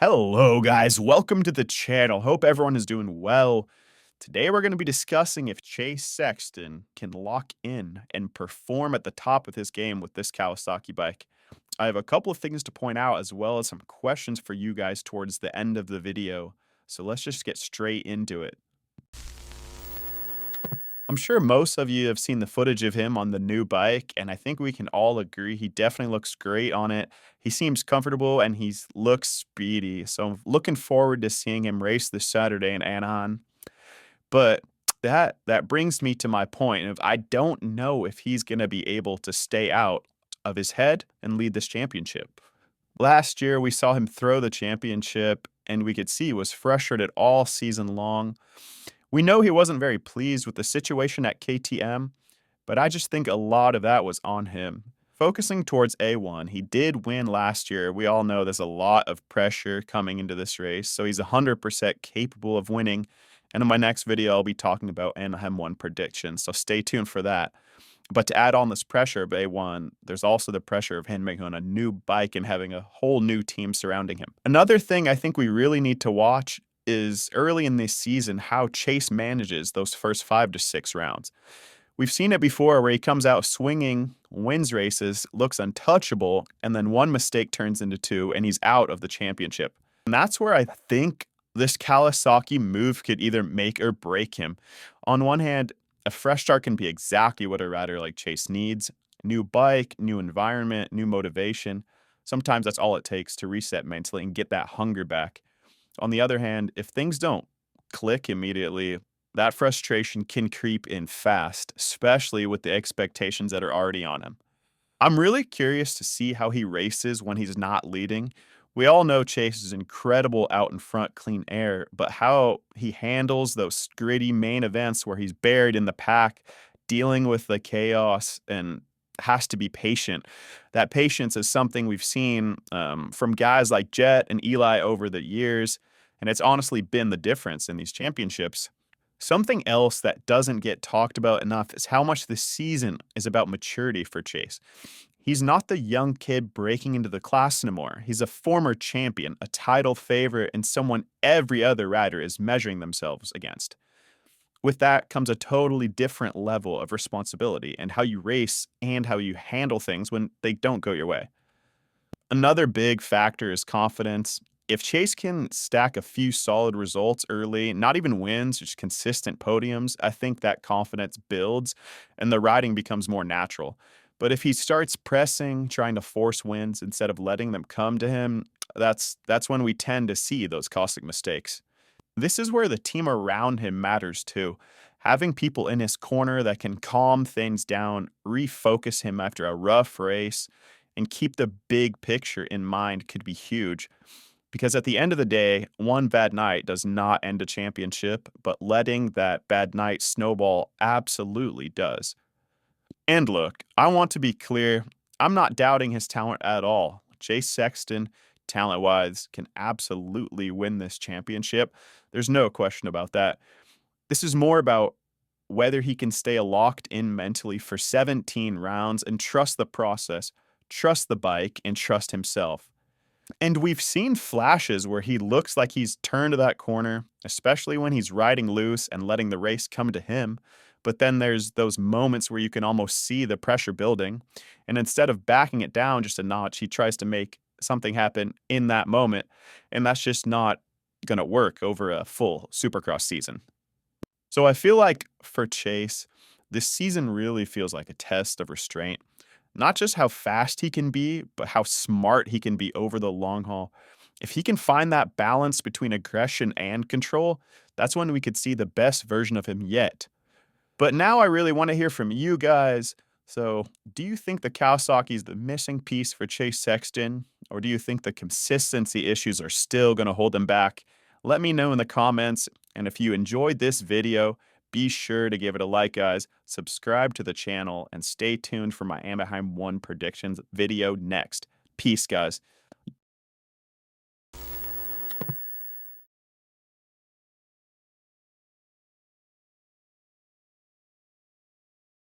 Hello, guys. Welcome to the channel. Hope everyone is doing well. Today, we're going to be discussing if Chase Sexton can lock in and perform at the top of his game with this Kawasaki bike. I have a couple of things to point out as well as some questions for you guys towards the end of the video. So let's just get straight into it. I'm sure most of you have seen the footage of him on the new bike, and I think we can all agree he definitely looks great on it. He seems comfortable and he looks speedy. So I'm looking forward to seeing him race this Saturday in Anaheim. But that brings me to my point of I don't know if he's going to be able to stay out of his head and lead this championship. Last year we saw him throw the championship and we could see he was frustrated all season long. We know he wasn't very pleased with the situation at KTM, but I just think a lot of that was on him. Focusing towards A1, he did win last year. We all know there's a lot of pressure coming into this race, so he's 100% capable of winning. And in my next video, I'll be talking about Anaheim 1 predictions, so stay tuned for that. But to add on this pressure of A1, there's also the pressure of him making on a new bike and having a whole new team surrounding him. Another thing I think we really need to watch is early in this season how Chase manages those first 5 to 6 rounds. We've seen it before where he comes out swinging, wins races, looks untouchable, and then one mistake turns into 2 and he's out of the championship. And that's where I think this Kawasaki move could either make or break him. On one hand, a fresh start can be exactly what a rider like Chase needs. New bike, new environment, new motivation. Sometimes that's all it takes to reset mentally and get that hunger back. On the other hand, if things don't click immediately, that frustration can creep in fast, especially with the expectations that are already on him. I'm really curious to see how he races when he's not leading. We all know Chase is incredible out in front, clean air, but how he handles those gritty main events where he's buried in the pack, dealing with the chaos and has to be patient. That patience is something we've seen from guys like Jet and Eli over the years, and it's honestly been the difference in these championships. Something else that doesn't get talked about enough is how much this season is about maturity for Chase. He's not the young kid breaking into the class anymore. He's a former champion, a title favorite, and someone every other rider is measuring themselves against. With that comes a totally different level of responsibility and how you race and how you handle things when they don't go your way. Another big factor is confidence. If Chase can stack a few solid results early, not even wins, just consistent podiums, I think that confidence builds and the riding becomes more natural. But if he starts pressing, trying to force wins instead of letting them come to him, that's when we tend to see those costly mistakes. This is where the team around him matters too. Having people in his corner that can calm things down, refocus him after a rough race, and keep the big picture in mind could be huge. Because at the end of the day, one bad night does not end a championship, but letting that bad night snowball absolutely does. And look, I want to be clear, I'm not doubting his talent at all. Chase Sexton, talent-wise, can absolutely win this championship. There's no question about that. This is more about whether he can stay locked in mentally for 17 rounds and trust the process, trust the bike, and trust himself. And we've seen flashes where he looks like he's turned that corner, especially when he's riding loose and letting the race come to him. But then there's those moments where you can almost see the pressure building. And instead of backing it down just a notch, he tries to make something happen in that moment. And that's just not going to work over a full Supercross season. So I feel like for Chase, this season really feels like a test of restraint. Not just how fast he can be, but how smart he can be over the long haul. If he can find that balance between aggression and control, that's when we could see the best version of him yet. But now I really want to hear from you guys. So do you think the Kawasaki is the missing piece for Chase Sexton? Or do you think the consistency issues are still going to hold him back? Let me know in the comments. And if you enjoyed this video, be sure to give it a like, guys. Subscribe to the channel and stay tuned for my Anaheim 1 predictions video next. Peace, guys.